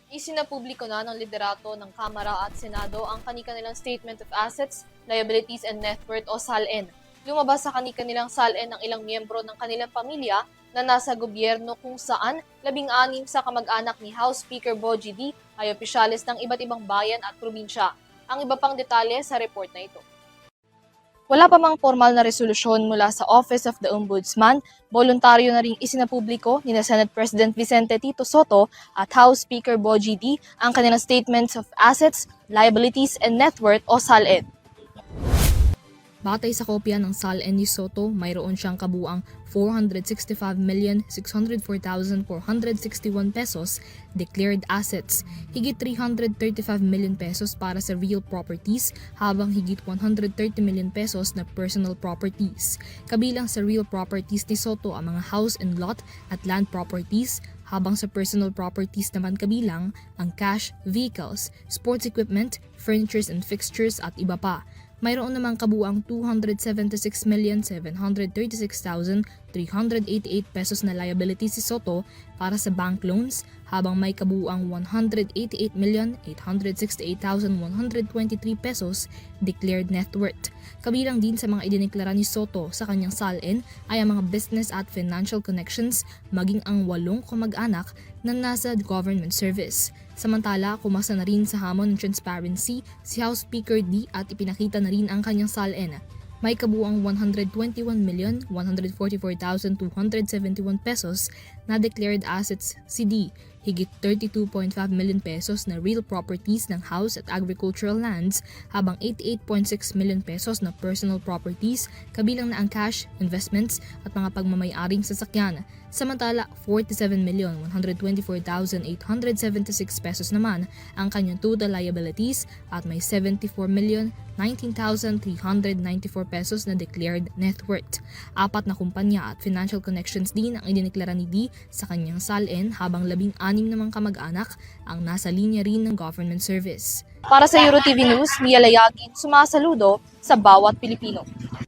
Isinapubliko na ng liderato ng Kamara at Senado ang kani-kanilang Statement of Assets, Liabilities and Net Worth o SALN. Lumabas sa kani-kanilang SALN ang ilang miyembro ng kanilang pamilya na nasa gobyerno kung saan 16 sa kamag-anak ni House Speaker Bogie D ay opisyalis ng iba't ibang bayan at probinsya. Ang iba pang detalye sa report na ito. Wala pa mang formal na resolusyon mula sa Office of the Ombudsman, voluntaryo na ring isinapubliko ni Senate President Vicente Tito Soto at House Speaker Bogie D ang kanilang Statements of Assets, Liabilities and Net Worth o SALN. Batay sa kopya ng SALN ni Soto, mayroon siyang kabuang 465,604,461 pesos declared assets, higit 335 million pesos para sa real properties, habang higit 130 million pesos na personal properties. Kabilang sa real properties ni Soto ang mga house and lot at land properties, habang sa personal properties naman kabilang ang cash, vehicles, sports equipment, furnitures and fixtures at iba pa. Mayroon namang kabuang 276,736,388 pesos na liability si Soto para sa bank loans, habang may kabuang 188,868,123 pesos declared net worth. Kabilang din sa mga idineklara ni Soto sa kanyang SALN ay ang mga business at financial connections, maging ang 8 kamag-anak na nasa government service. Samantala, kumasa na rin sa hamon ng transparency si House Speaker D at ipinakita na rin ang kanyang SALN. May kabuang 121,144,271 pesos na declared assets si D, higit 32.5 million pesos na real properties ng house at agricultural lands, habang 88.6 million pesos na personal properties, kabilang na ang cash, investments at mga pagmamayaring sasakyan. Samantala, 47,124,876 pesos naman ang kanyang total liabilities at may 74,019,394 pesos na declared net worth. 4 na kumpanya at financial connections din ang idineklara ni D sa kanyang SALN, habang 16 namang kamag-anak ang nasa linya rin ng government service. Para sa EuroTV News, Mia Layagin, sumasaludo sa bawat Pilipino.